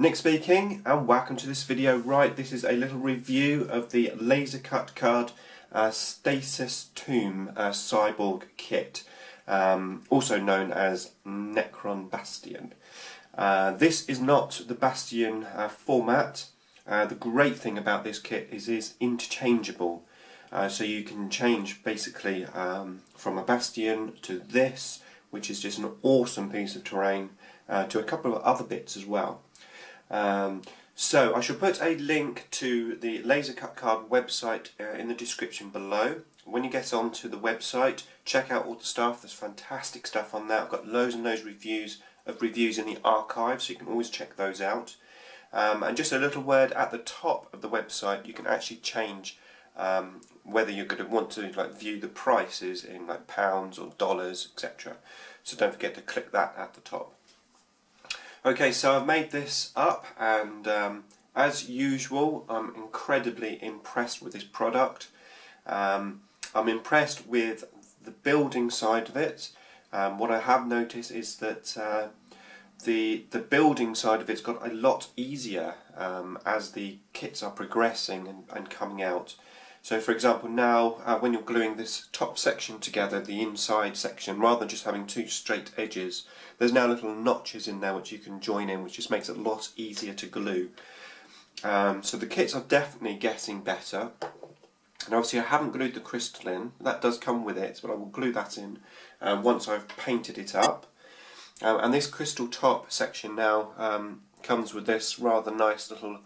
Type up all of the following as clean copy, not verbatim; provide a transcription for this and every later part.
Nick speaking, and welcome to this video. Right, this is a little review of the laser cut card Stasis Tomb Cyborg kit, also known as Necron Bastion. This is not the Bastion format. The great thing about this kit is it's interchangeable, so you can change basically from a Bastion to this, which is just an awesome piece of terrain, to a couple of other bits as well. So I shall put a link to the laser cut card website in the description below. When you get onto the website, check out all the stuff. There's fantastic stuff on that. I've got loads and loads of reviews in the archive, so you can always check those out. And just a little word at the top of the website, you can actually change whether you're going to want to view the prices in pounds or dollars, etc. So don't forget to click that at the top. Okay, so I've made this up, and as usual, I'm incredibly impressed with this product. I'm impressed with the building side of it. What I have noticed is that the building side of it's got a lot easier as the kits are progressing and coming out. So for example, now when you're gluing this top section together, the inside section, rather than just having two straight edges, there's now little notches in there which you can join in, which just makes it a lot easier to glue. So the kits are definitely getting better. And obviously I haven't glued the crystal in. That does come with it, but I will glue that in once I've painted it up. And this crystal top section now comes with this rather nice little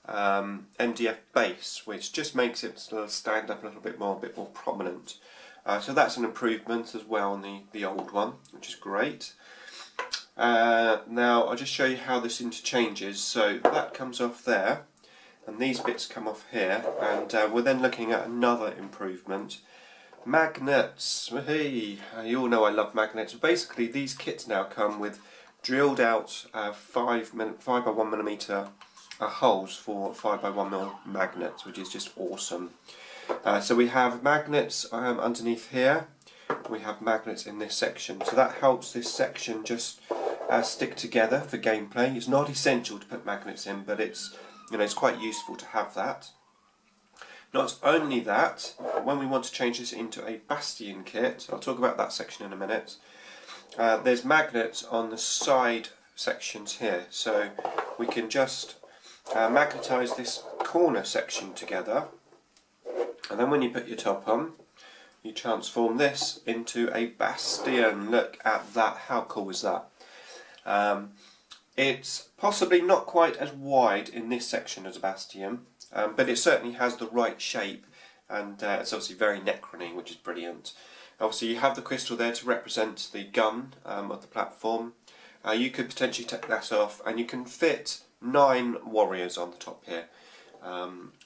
MDF base, which just makes it stand up a little bit more prominent. So that's an improvement as well on the old one, which is great. Now I'll just show you how this interchanges. So that comes off there, and these bits come off here, and we're then looking at another improvement. Magnets. Hey, you all know I love magnets. Basically, these kits now come with drilled out 5x1mm holes for 5x1mm magnets, which is just awesome. So we have magnets underneath here. We have magnets in this section, so that helps this section just stick together for gameplay. It's not essential to put magnets in, but it's quite useful to have that. Not only that, when we want to change this into a Bastion kit, I'll talk about that section in a minute, there's magnets on the side sections here, so we can just magnetise this corner section together, and then when you put your top on, you transform this into a Bastion. Look at that, how cool is that? It's possibly not quite as wide in this section as a Bastion, but it certainly has the right shape, and it's obviously very Necron-y, which is brilliant. Obviously you have the crystal there to represent the gun of the platform. You could potentially take that off, and you can fit 9 warriors on the top here.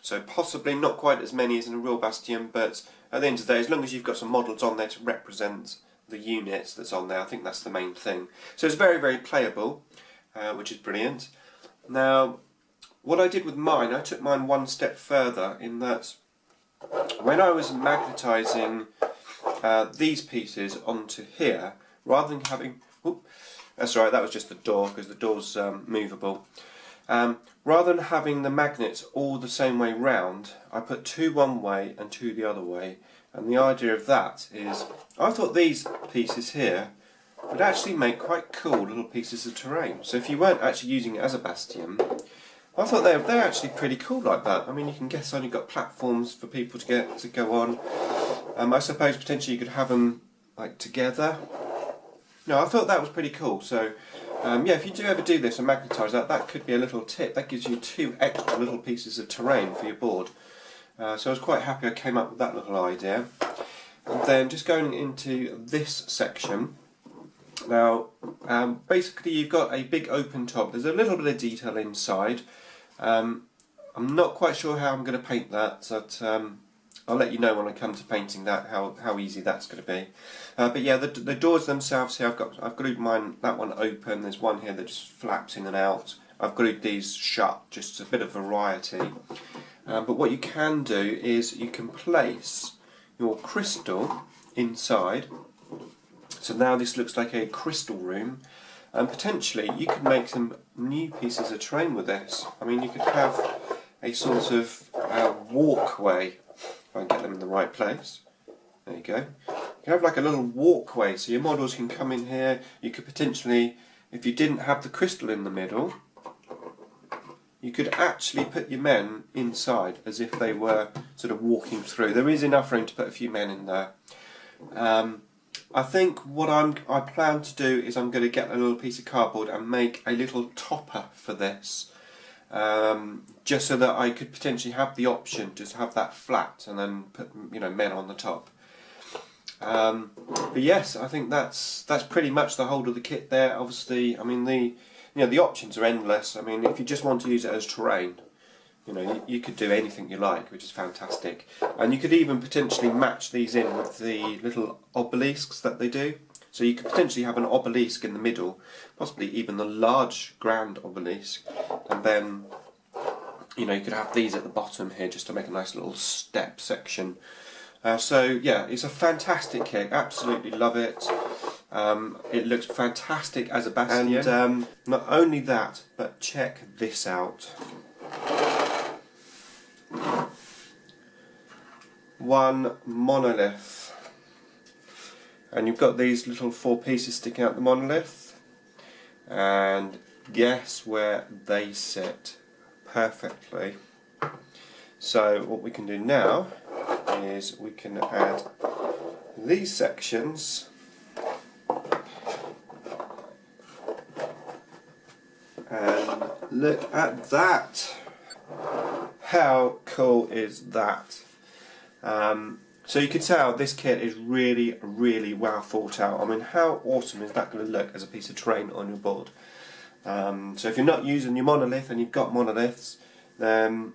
So possibly not quite as many as in a real Bastion, but at the end of the day, as long as you've got some models on there to represent the units that's on there, I think that's the main thing. So it's very, very playable, which is brilliant. Now, what I did with mine, I took mine one step further in that when I was magnetising these pieces onto here, rather than having... Whoop, that's right, that was just the door, because the door's movable. Rather than having the magnets all the same way round, I put 2 one way and 2 the other way. And the idea of that is, I thought these pieces here would actually make quite cool little pieces of terrain. So if you weren't actually using it as a Bastion, I thought they're actually pretty cool like that. I mean, you can guess on, you've got platforms for people to go on. I suppose potentially you could have them together. No, I thought that was pretty cool. So yeah, if you do ever do this and magnetise that, that could be a little tip. That gives you 2 extra little pieces of terrain for your board. So I was quite happy I came up with that little idea. And then just going into this section. Now, basically you've got a big open top. There's a little bit of detail inside. I'm not quite sure how I'm going to paint that, but I'll let you know when I come to painting that how easy that's going to be. But yeah, the doors themselves here, I've glued that one open. There's one here that just flaps in and out. I've glued these shut, just a bit of variety. But what you can do is you can place your crystal inside. So now this looks like a crystal room. And potentially you could make some new pieces of terrain with this. I mean, you could have a sort of walkway, if I can get them in the right place. There you go. You can have like a little walkway so your models can come in here. You could potentially, if you didn't have the crystal in the middle, you could actually put your men inside as if they were sort of walking through. There is enough room to put a few men in there. I think what I plan to do is I'm going to get a little piece of cardboard and make a little topper for this. Just so that I could potentially have the option to have that flat and then put, you know, men on the top. But yes, I think that's pretty much the whole of the kit there. Obviously, I mean the options are endless. I mean, if you just want to use it as terrain, you know, you could do anything you like, which is fantastic. And you could even potentially match these in with the little obelisks that they do. So you could potentially have an obelisk in the middle, possibly even the large grand obelisk, and then, you know, you could have these at the bottom here just to make a nice little step section. So yeah, it's a fantastic kit, absolutely love it. It looks fantastic as a bastion. And not only that, but check this out. One monolith. And you've got these little 4 pieces sticking out the monolith. And guess where they sit? Perfectly. So what we can do now is we can add these sections and look at that. How cool is that? So you can tell this kit is really, really well thought out. I mean, how awesome is that going to look as a piece of terrain on your board? So if you're not using your monolith and you've got monoliths, then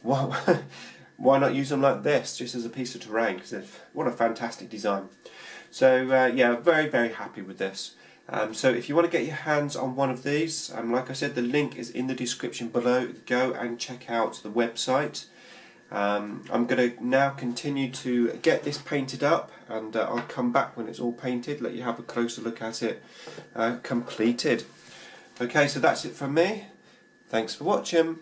why not use them like this, just as a piece of terrain? Because what a fantastic design. So yeah, very, very happy with this. So if you want to get your hands on one of these, like I said, the link is in the description below. Go and check out the website. I'm going to now continue to get this painted up, and I'll come back when it's all painted, let you have a closer look at it completed. Okay, so that's it from me. Thanks for watching.